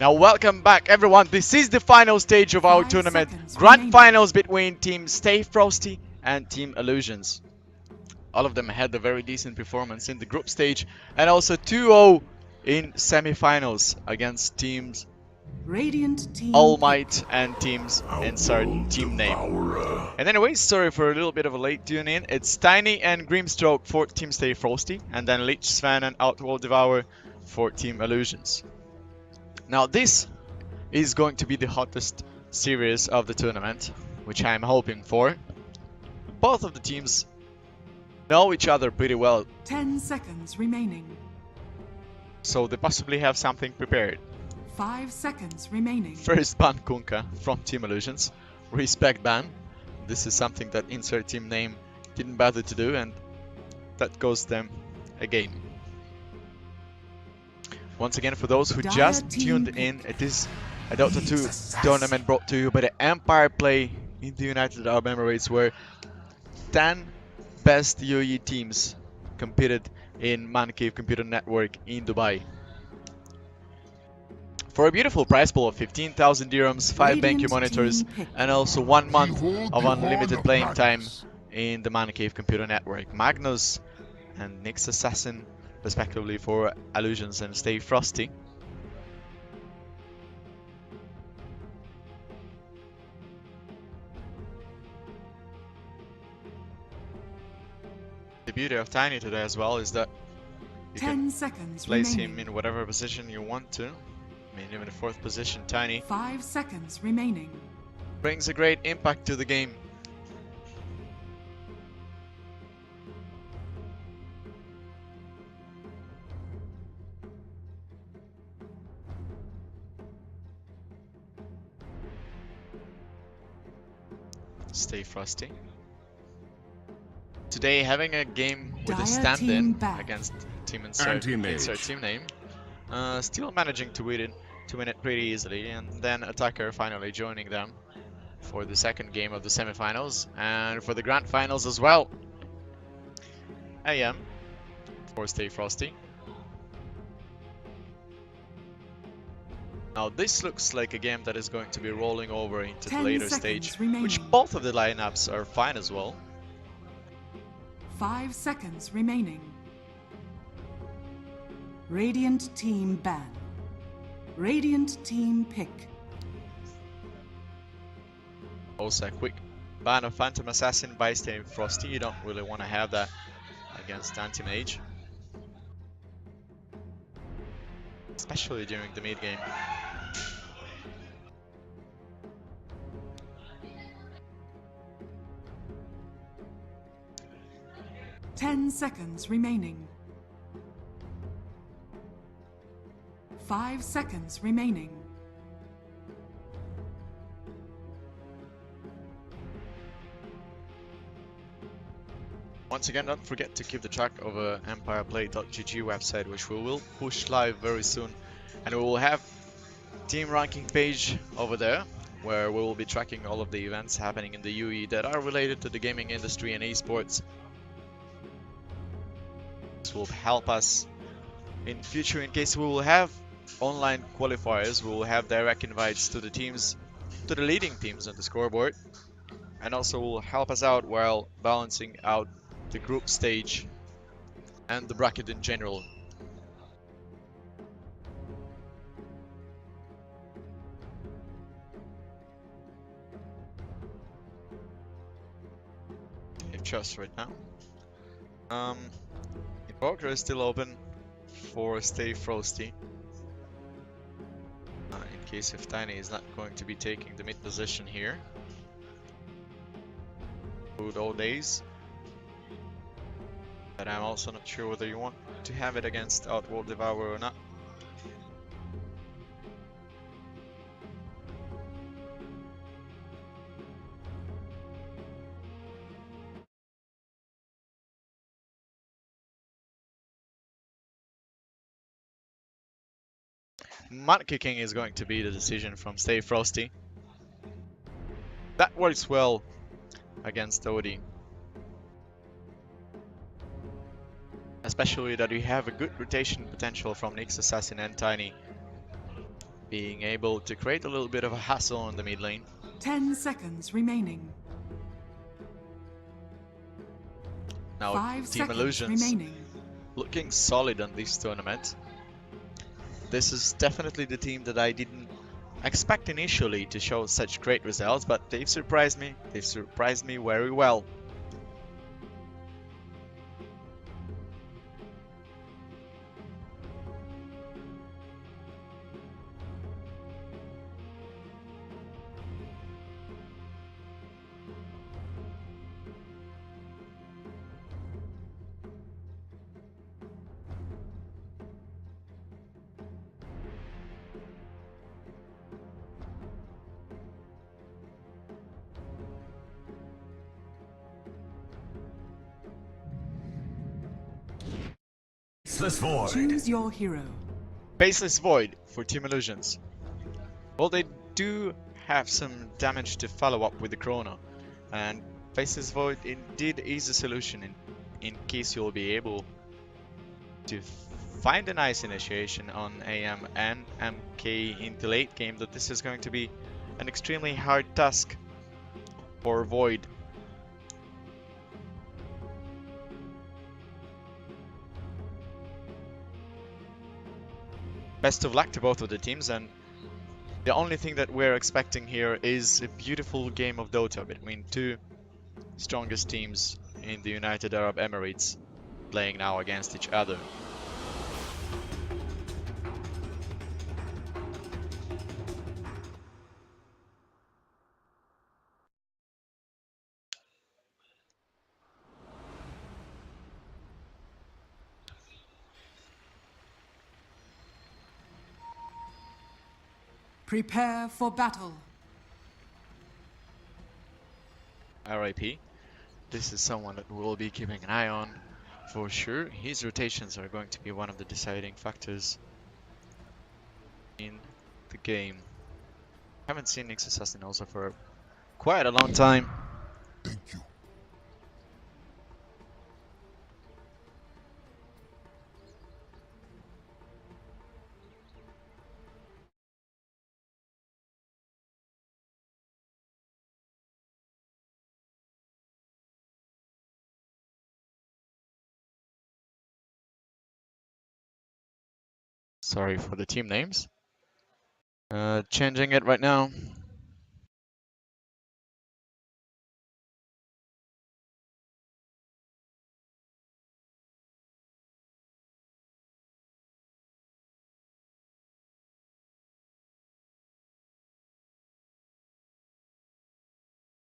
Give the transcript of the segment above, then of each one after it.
Now welcome back everyone, this is the final stage of our tournament, Grand Finals between Team StayFrosty and Team Allusions. All of them had a very decent performance in the group stage and also 2-0 in semi-finals against teams All Might and teams insert team name. And anyways, sorry for a little bit of a late tune in. It's Tiny and Grimstroke for Team StayFrosty, and then Leech Sven and Outworld Devour for Team Allusions. Now this is going to be the hottest series of the tournament, which I'm hoping for. Both of the teams know each other pretty well. 10 seconds remaining. So they possibly have something prepared. 5 seconds remaining. First ban Kunkka from Team Allusions. Respect ban. This is something that insert team name didn't bother to do, and that goes them again. Once again, for those who just tuned in, it is a Dota 2 tournament brought to you by the Empire Play in the United Arab Emirates, where 10 best UAE teams competed in Man Cave Computer Network in Dubai. For a beautiful prize pool of 15,000 dirhams, 5 BenQ monitors, and also 1 month of unlimited playing time in the Man Cave Computer Network. Magnus and Nyx Assassin, respectively, for Allusions and StayFrosty. The beauty of Tiny today as well is that you can place him in whatever position you want to. I mean, even the 4th position, Tiny 5 seconds remaining. brings a great impact to the game. StayFrosty. Today having a game with a stand-in against Team Insert team name. Still managing to win it pretty easily, and then Attacker finally joining them for the second game of the semifinals and for the grand finals as well. AM for StayFrosty. Now this looks like a game that is going to be rolling over into the later stage, which both of the lineups are fine as well. 5 seconds remaining. Radiant team ban. Radiant team pick. Also a quick ban of Phantom Assassin by StayFrosty. You don't really want to have that against Anti-Mage, especially during the mid game. Ten seconds remaining. 5 seconds remaining. Once again, don't forget to keep the track of empireplay.gg website, which we will push live very soon, and we will have team ranking page over there where we will be tracking all of the events happening in the UAE that are related to the gaming industry and esports. This will help us in future in case we will have online qualifiers. We will have direct invites to the teams, to the leading teams on the scoreboard, and also will help us out while balancing out the group stage and the bracket in general. Just right now. Invoker is still open for StayFrosty. In case if Tiny is not going to be taking the mid position here. Good old days. But I'm also not sure whether you want to have it against Outworld Devour or not. Mud kicking is going to be the decision from StayFrosty. That works well against Odie. especially that we have a good rotation potential from Nyx Assassin and Tiny being able to create a little bit of a hassle on the mid lane. 10 seconds remaining. Now 5 Team seconds Illusions remaining. looking solid on this tournament. This is definitely the team that I didn't expect initially to show such great results, but they've surprised me. They've surprised me very well. Faceless Void. Choose your hero. Faceless Void for Team Illusions. Well, they do have some damage to follow up with the Chrono, and Faceless Void indeed is a solution in case you'll be able to find a nice initiation on AM and MK into late game, that this is going to be an extremely hard task for Void. Best of luck to both of the teams, and the only thing that we're expecting here is a beautiful game of Dota between two strongest teams in the United Arab Emirates playing now against each other. Prepare for battle. RIP. This is someone that we'll be keeping an eye on for sure. His rotations are going to be one of the deciding factors in the game. Haven't seen Nyx Assassin also for quite a long time. Thank you. Sorry for the team names. Changing it right now.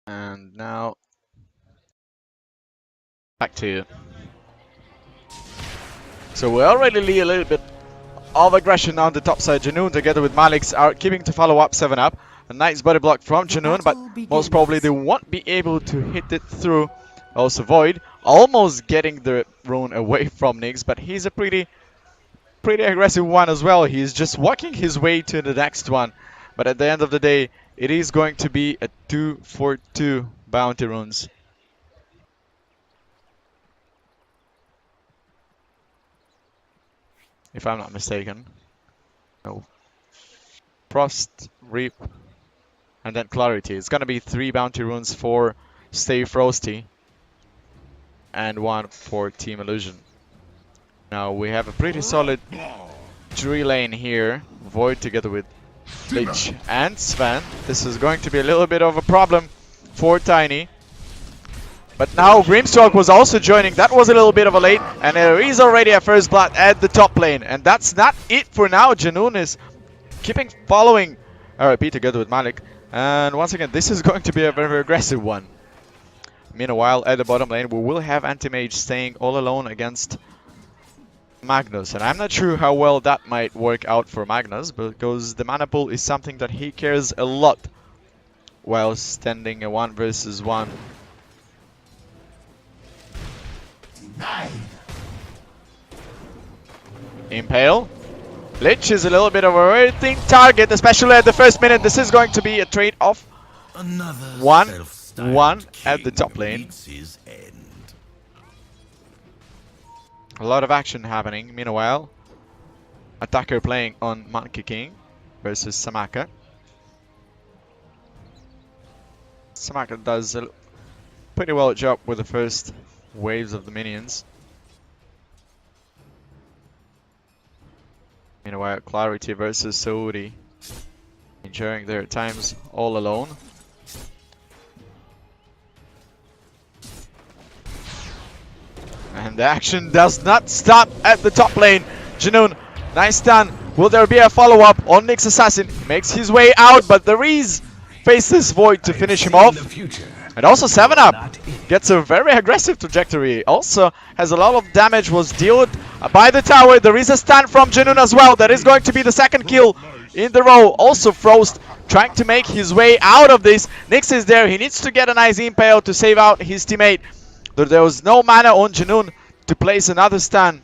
And now back to you. So we already see a little bit of aggression on the top side. Janoon together with Malix are keeping to follow up 7-up. A nice body block from Janoon, but most probably they won't be able to hit it through. Also Void almost getting the rune away from Nyx, but he's a pretty aggressive one as well. He's just walking his way to the next one. But at the end of the day, it is going to be a 2-for-2 bounty runes. If I'm not mistaken. No. Frost, Reap, and then Clarity. It's gonna be 3 bounty runes for StayFrosty and 1 for Team Illusion. Now we have a pretty solid 3 lane here. Void together with Lich and Sven. This is going to be a little bit of a problem for Tiny. But now Grimstroke was also joining. That was a little bit of a late, and there is already a first blood at the top lane. And that's not it for now. Janoon is keeping following RIP together with Malik. And once again, this is going to be a very aggressive one. Meanwhile, at the bottom lane, we will have Anti-Mage staying all alone against Magnus. And I'm not sure how well that might work out for Magnus, because the mana pool is something that he cares a lot while standing a 1 versus 1. Impale. Lich is a little bit of a very thin target, especially at the first minute. This is going to be a trade-off. 1-1 at the top lane. A lot of action happening. Meanwhile, attacker playing on Monkey King. versus Samaka. Samaka does a pretty well job with the first waves of the minions. Meanwhile, Clarity versus Saudi, enjoying their times all alone. And the action does not stop at the top lane. Janoon, nice stun. Will there be a follow-up on Nyx Assassin? He makes his way out, but the Reese faces Void to finish him off. And also 7up gets a very aggressive trajectory. Also has a lot of damage was dealt by the tower. There is a stun from Janoon as well. That is going to be the second kill in the row. Also Frost trying to make his way out of this. Nyx is there. He needs to get a nice impale to save out his teammate. There was no mana on Janoon to place another stun.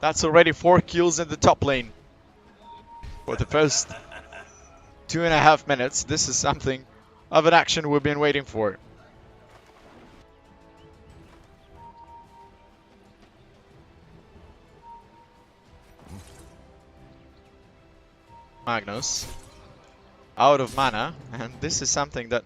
That's already 4 kills in the top lane. For the first 2.5 minutes, this is something of an action we've been waiting for. Magnus out of mana, and this is something that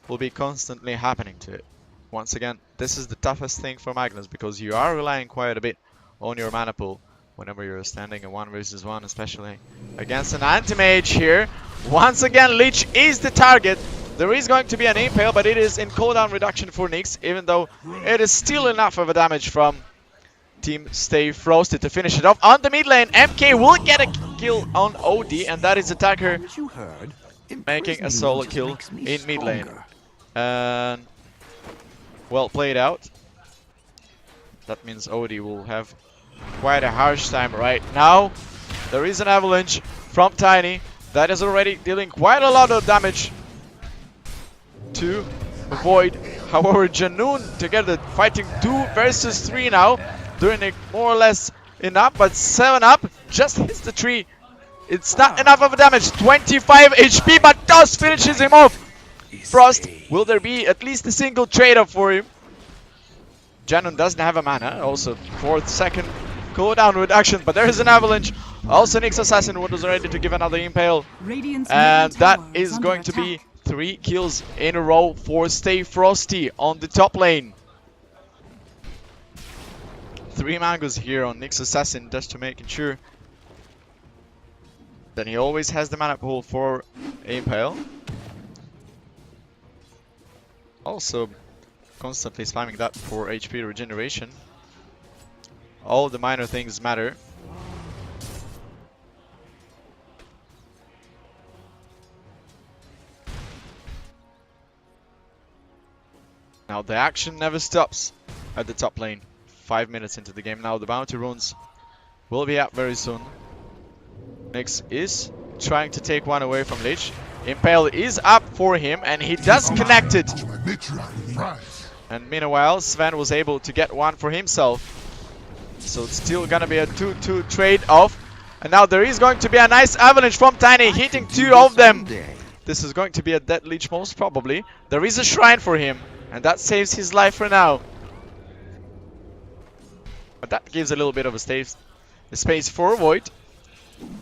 will be constantly happening to it. Once again, this is the toughest thing for Magnus because you are relying quite a bit on your mana pool whenever you're standing in 1 versus 1, especially against an anti-mage here. Once again, Lich is the target. There is going to be an impale, but it is in cooldown reduction for Nyx, even though it is still enough of a damage from Team StayFrosty to finish it off. On the mid lane, MK will get a kill on OD, and that is attacker making a solo kill in mid lane. And well played out. That means OD will have quite a harsh time right now. There is an avalanche from Tiny that is already dealing quite a lot of damage to Void. However, Janoon together fighting 2 versus 3 now, doing it more or less enough, but 7up just hits the tree. It's not enough of a damage. 25 HP, but does finishes him off. Frost, will there be at least a single trade-off for him? Janoon doesn't have a mana, also 4th second cooldown reduction, but there is an avalanche. Also Nyx Assassin was ready to give another impale. And that is going to be 3 kills in a row for StayFrosty on the top lane. 3 mangoes here on Nyx Assassin just to making sure that he always has the mana pool for impale. Also constantly spamming that for HP regeneration. All the minor things matter. Now the action never stops at the top lane. 5 minutes into the game now. The bounty runes will be up very soon. Nyx is trying to take one away from Lich. Impale is up for him and he does connect it. And meanwhile, Sven was able to get one for himself. So it's still gonna be a 2-2 trade-off. And now there is going to be a nice avalanche from Tiny, hitting 2 of them. This is going to be a dead Lich most probably. There is a shrine for him, and that saves his life for now. But that gives a little bit of a space for Void,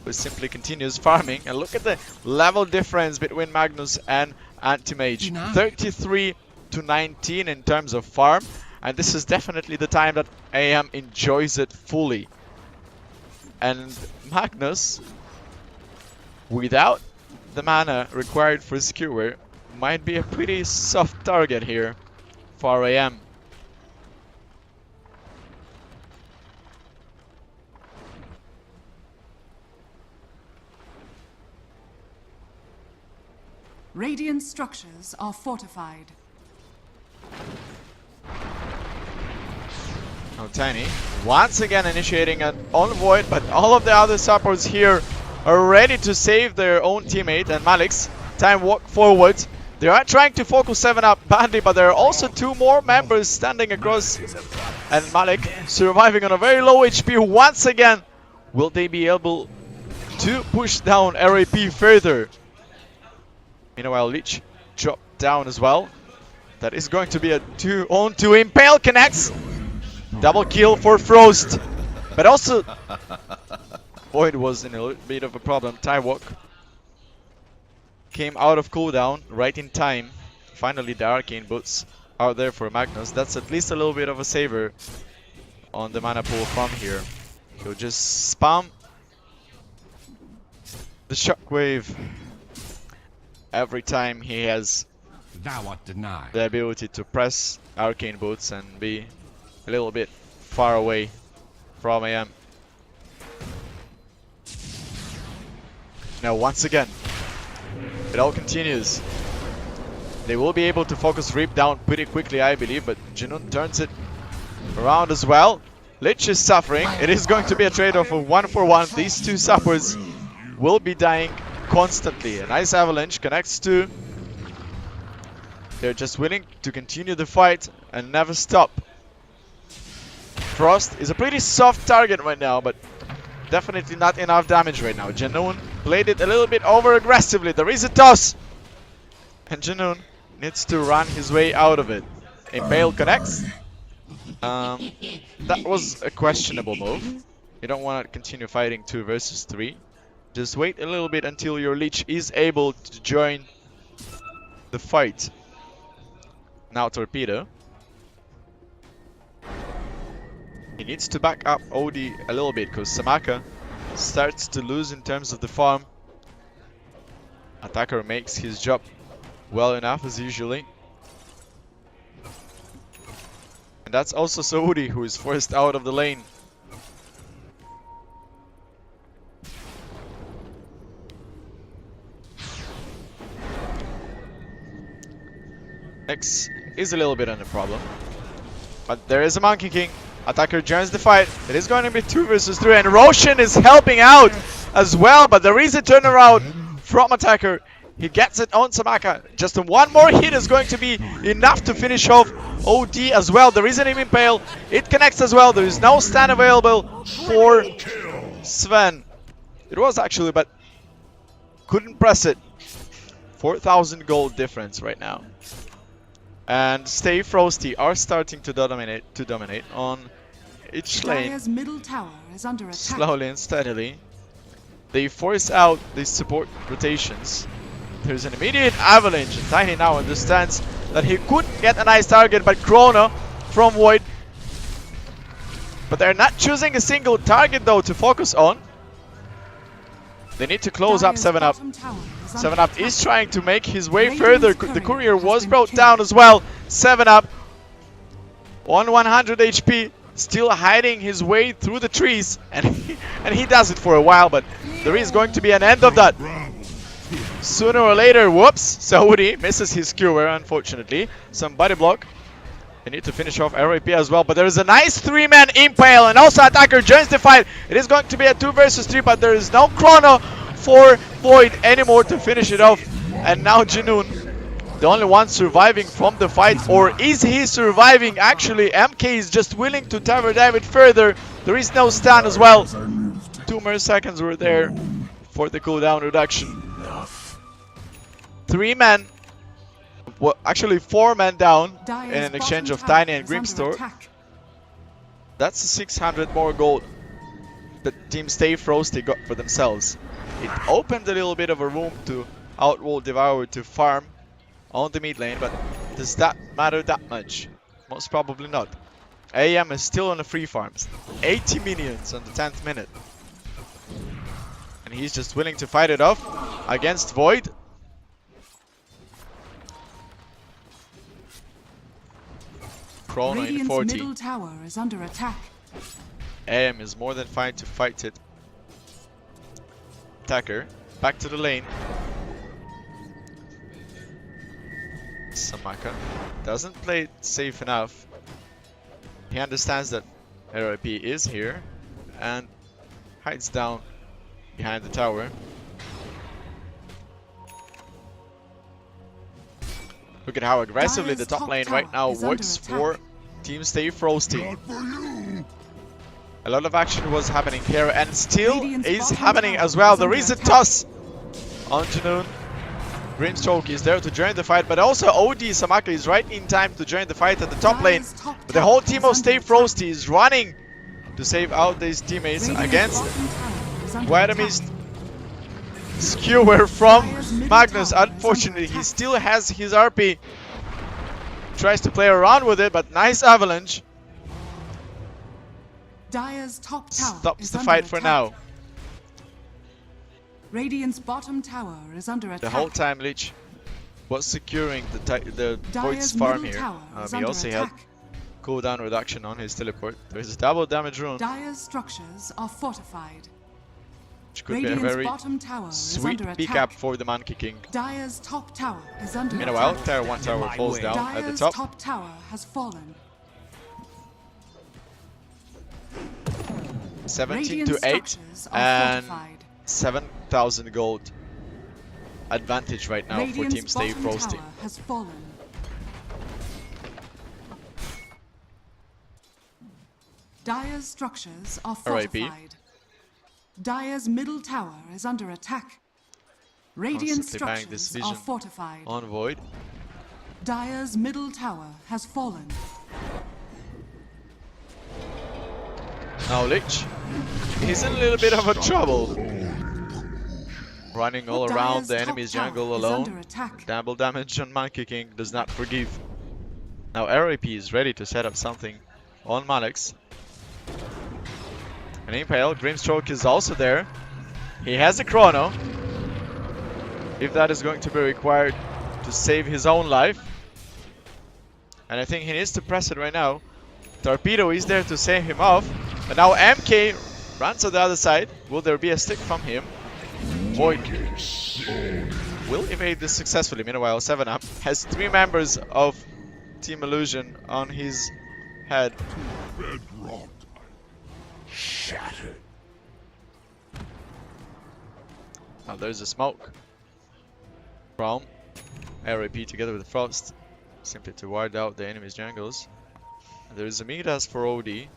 who simply continues farming. And look at the level difference between Magnus and Anti-Mage. 33 to 19 in terms of farm. And this is definitely the time that AM enjoys it fully. And Magnus, without the mana required for Skewer, might be a pretty soft target here for AM. Radiant structures are fortified. Now Tiny once again initiating an on Void, but all of the other supports here are ready to save their own teammate. And Malik's time walk forward. They are trying to focus 7up badly, but there are also 2 more members standing across. And Malik surviving on a very low HP once again. Will they be able to push down RAP further? Meanwhile, Lich dropped down as well. That is going to be a 2-on-2 impale connects. Double kill for Frost. But also Void was in a little bit of a problem. Tywok came out of cooldown right in time. Finally, the Arcane Boots out there for Magnus. That's at least a little bit of a saver on the mana pool from here. He'll just spam the shockwave every time he has Thou art denied. the ability to press Arcane Boots and be a little bit far away from AM. Now once again, it all continues. They will be able to focus Reap down pretty quickly, I believe, but Janoon turns it around as well. Lich is suffering. It is going to be a trade-off of 1-for-1. These two suppers will be dying constantly. A nice avalanche connects to. They're just willing to continue the fight and never stop. Frost is a pretty soft target right now, but definitely not enough damage right now. Janoon played it a little bit over aggressively. There is a toss, and Janoon needs to run his way out of it. Impale connects. That was a questionable move. You don't want to continue fighting 2 versus 3. Just wait a little bit until your Lich is able to join the fight. Now Torpedo. He needs to back up OD a little bit because Samaka starts to lose in terms of the farm. Attacker makes his job well enough as usually. And that's also Saudi who is forced out of the lane. X is a little bit under problem. But there is a Monkey King. Attacker joins the fight. It is going to be 2 versus 3, and Roshan is helping out as well, but there is a turnaround from Attacker. He gets it on Samaka. Just one more hit is going to be enough to finish off OD as well. There is an Impale. It connects as well. There is no stand available for Sven. It was actually, but couldn't press it. 4,000 gold difference right now. And StayFrosty are starting to dominate on each lane. Dire's middle tower is under attack. Slowly and steadily. They force out these support rotations. There's an immediate avalanche, and Tiny now understands that he could get a nice target, but Chrono from Void. But they're not choosing a single target though to focus on. They need to close up 7-Up. 7-Up is trying to make his way further. The courier was brought down as well. 7-Up on 100 HP, still hiding his way through the trees, and he does it for a while, but there is going to be an end of that. Sooner or later, whoops, Saudi misses his skewer, unfortunately. Some body block. They need to finish off RAP as well, but there is a nice 3-man Impale, and also Attacker joins the fight. It is going to be a 2 versus 3, but there is no Chrono for Void anymore to finish it off. And now Janoon, the only one surviving from the fight, or is he surviving? Actually, MK is just willing to tower dive it further. There is no stun as well. 2 more seconds were there for the cooldown reduction. 3 men, well, actually 4 men down in an exchange of Tiny and Grimstore. That's 600 more gold that Team StayFrosty got for themselves. It opened a little bit of a room to Outworld Devour to farm on the mid lane, but does that matter that much? Most probably not. AM is still on the free farms. 80 minions on the 10th minute. And he's just willing to fight it off against Void. Chrono in 40. Middle tower is under attack. AM is more than fine to fight it. Attacker, back to the lane. Samaka doesn't play it safe enough. He understands that RIP is here and hides down behind the tower. Look at how aggressively the top lane right now works for Team StayFrosty. A lot of action was happening here, and still is happening as well. There is a toss on Janoon. Grimstroke is there to join the fight, but also OD Samaka is right in time to join the fight at the top lane. But the whole team of StayFrosty is running to save out these teammates against is under Quite a attack. missed skewer from Magnus. Unfortunately, he still has his RP. Tries to play around with it, but nice avalanche. Dire's top tower Stops is the under fight for attack. now. Radiant's bottom tower is under attack. The whole time Lich was securing the Void's Dire's farm middle here. tower is He under also had attack. cooldown reduction on his teleport. There's a double damage rune, Dire's structures are fortified. which could be a Radiant's very bottom tower is sweet under pick attack. up for the Monkey King. Dire's top tower is under Meanwhile, attack. Tier 1 tower falls down at the Dire's top. top tower has fallen. 17 Radiant to 8 structures are and fortified. 7,000 gold advantage right now for Radiant's Team bottom StayFrosty. tower has fallen. Dire's structures are RIP. fortified. Dire's middle tower is under attack. Radiant Constantly buying this structures are vision fortified. on Void. Dire's middle tower has fallen. Now Lich, he's in a little bit of a trouble. Running all around Dire's the top enemy's tower jungle is under alone. attack. Double damage on Monkey King does not forgive. Now RIP is ready to set up something on Malix. An Impale, Grimstroke is also there. He has a Chrono. If that is going to be required to save his own life. And I think he needs to press it right now. Torpedo is there to save him off. But now MK runs to the other side. Will there be a stick from him? Void will evade this successfully. Meanwhile, 7up has 3 members of Team Allusion on his head. Bedrock. Shattered. Now there's a smoke from RIP together with Frost, simply to ward out the enemy's jungles. And there is a Midas for OD.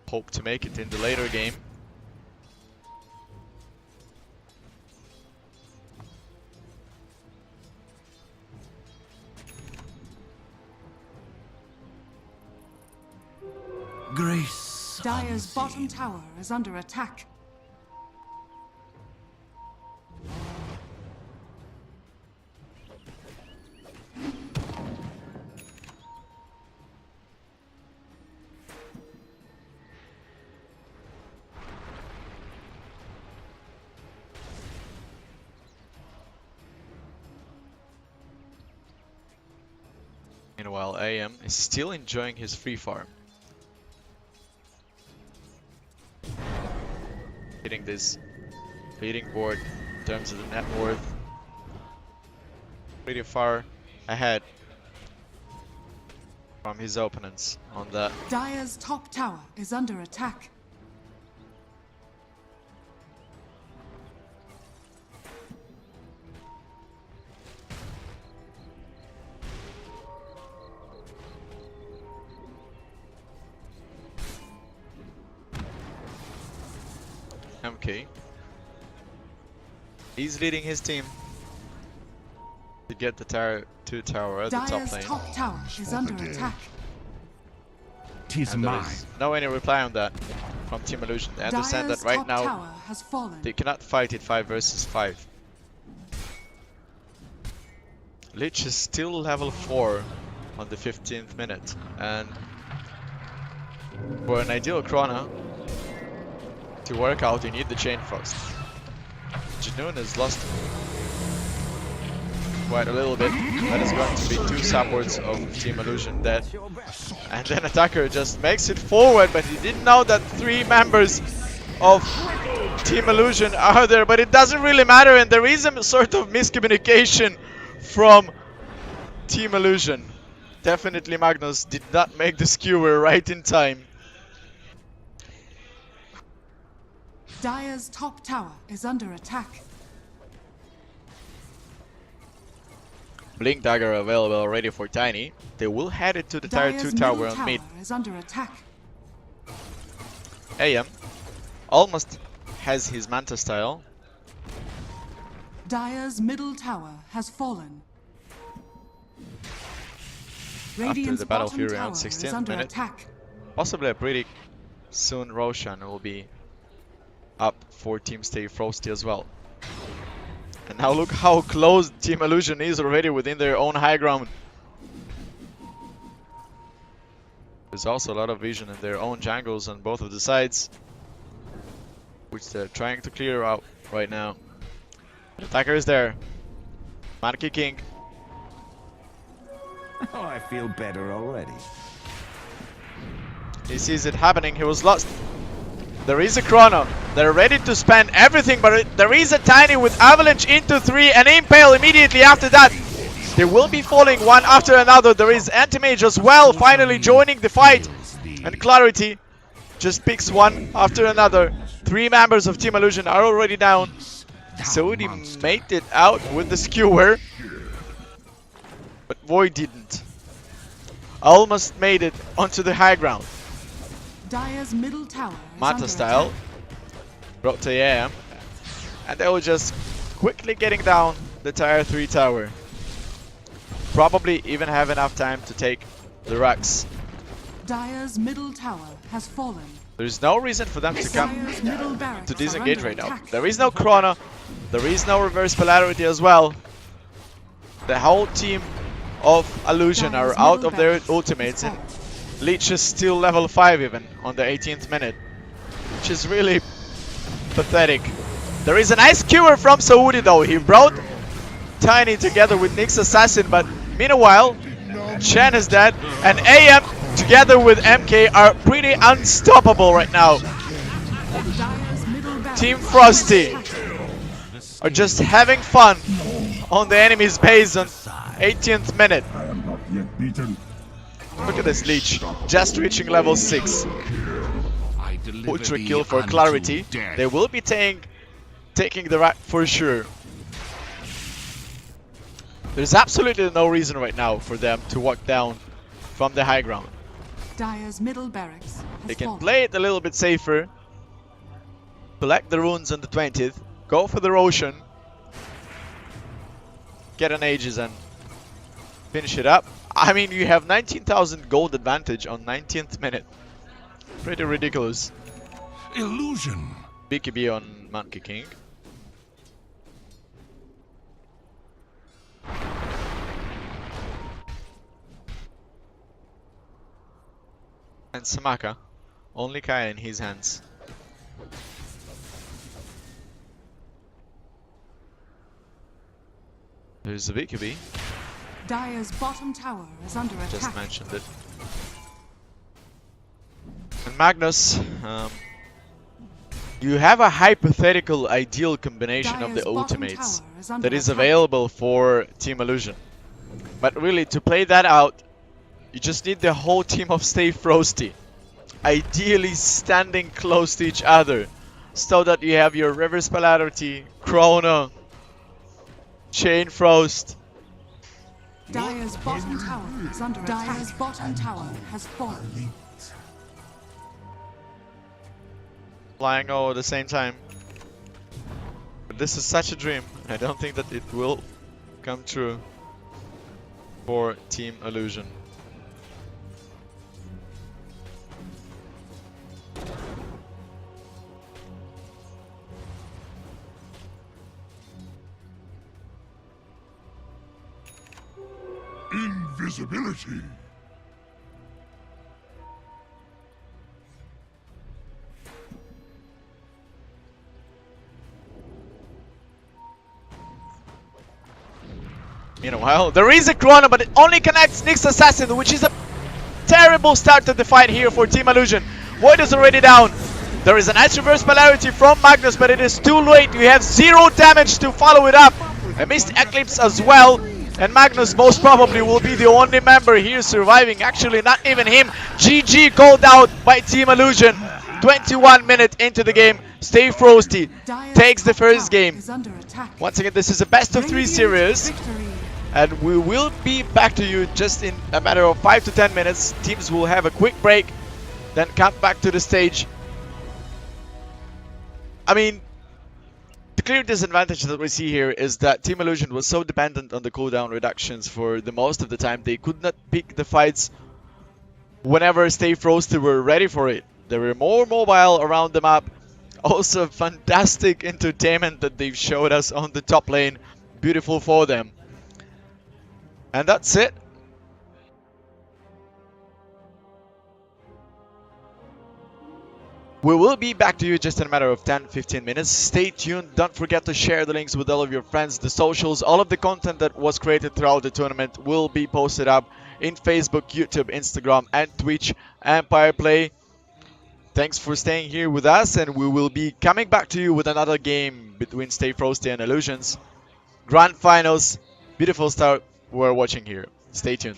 Hope to make it in the later game. Grace. Dire's bottom tower is under attack. Meanwhile, AM is still enjoying his free farm. Hitting this leading board in terms of the net worth. Pretty far ahead from his opponents on that. Dire's top tower is under attack. MK. He's leading his team to get the tier 2 tower at the top Dire's lane. top tower is under attack. Tis And there mine. is no any reply on that from Team Allusion. They understand Dire's that right top now tower has fallen. they cannot fight it 5 versus 5. Lich is still level 4 on the 15th minute, and for an ideal Chrono to work out, you need the Chain Frost. Janoon has lost quite a little bit. That is going to be 2 supports of Team Allusion dead. And then Attacker just makes it forward, but he didn't know that 3 members of Team Allusion are there, but it doesn't really matter, and there is a sort of miscommunication from Team Allusion. Definitely Magnus did not make the skewer right in time. Dire's top tower is under attack. Blink Dagger available already for Tiny. They will head it to the tier 2 Dire's tower middle on tower mid. is under attack. AM almost has his Manta style. Dire's middle tower has fallen. Radiant's the Battle bottom Fury tower on is 16th under minute. attack. Possibly a pretty soon Roshan will be up for Team StayFrosty as well. And now look how close Team Allusion is already within their own high ground. There's also a lot of vision in their own jungles on both of the sides, which they're trying to clear out right now. The attacker is there. Monkey King. Oh, I feel better already. He sees it happening. He was lost. There is a chrono. They're ready to spend everything, but there is a tiny with avalanche into 3 and impale immediately after that. They will be falling one after another. There is anti-mage as well, finally joining the fight. And Clarity just picks one after another. 3 members of Team Allusion are already down. So he made it out with the skewer, but Void didn't. Almost made it onto the high ground. Dire's middle tower is Mata under style. attack. Brought to AM. And they were just quickly getting down the tier 3 tower. Probably even have enough time to take the rocks. Dire's middle tower has fallen. There's no reason for them to come Dire's middle barracks to are disengage under right now. attack. There is no chrono. There is no reverse polarity as well. The whole team of Allusion are Dire's out middle of their barracks ultimates, has and fallen. Leech is still level 5 even on the 18th minute, which is really pathetic. There is a nice cure from Saudi though. He brought Tiny together with Nyx Assassin, but meanwhile Chen is dead, and AM together with MK are pretty unstoppable right now. Dire's middle barracks Team are Frosty under attack. are just having fun on the enemy's base on 18th minute. I am not yet beaten. Look at this Leech, just reaching level 6. I deliver Ultra thee kill for unto Clarity. death. They will be taking the rat for sure. There's absolutely no reason right now for them to walk down from the high ground. Dire's middle barracks has They can fallen. play it a little bit safer, collect the runes on the 20th, go for the Roshan, get an Aegis and finish it up. I mean, you have 19,000 gold advantage on 19th minute. Pretty ridiculous. Illusion. BKB on Monkey King. And Samaka. Only Kaya in his hands. There's the BKB. Dire's bottom tower is under Just attack. mentioned it. And Magnus, you have a hypothetical ideal combination of the Dire's bottom ultimates tower is under that is attack. available for Team Allusion. But really, to play that out, you just need the whole team of StayFrosty. Ideally standing close to each other, so that you have your reverse polarity, Chrono, Chain Frost. Dire's bottom tower is under attack. Dire's bottom tower has fallen. Flying all at the same time. But this is such a dream. I don't think that it will come true for Team Allusion. Invisibility. Meanwhile, there is a Chrono, but it only connects Nyx Assassin, which is a terrible start to the fight here for Team Allusion. Void is already down. There is a nice reverse polarity from Magnus, but it is too late. You have 0 damage to follow it up. A missed Eclipse as well. And Magnus most probably will be the only member here surviving. Actually, not even him. GG called out by Team Allusion. 21 minutes into the game. StayFrosty Dire's takes the top first tower game. is under attack. Once again, this is a best of 3 Radiant series. victory. And we will be back to you just in a matter of 5 to 10 minutes. Teams will have a quick break, then come back to the stage. I mean, the clear disadvantage that we see here is that Team Allusion was so dependent on the cooldown reductions for the most of the time. They could not pick the fights whenever StayFrosty were ready for it. They were more mobile around the map, Also, fantastic entertainment that they've showed us on the top lane. Beautiful for them. And that's it. We will be back to you just in a matter of 10-15 minutes. Stay tuned. Don't forget to share the links with all of your friends, the socials. All of the content that was created throughout the tournament will be posted up in Facebook, YouTube, Instagram, and Twitch. Empire Play, thanks for staying here with us, and we will be coming back to you with another game between StayFrosty and Allusions. Grand Finals. Beautiful start we're watching here. Stay tuned.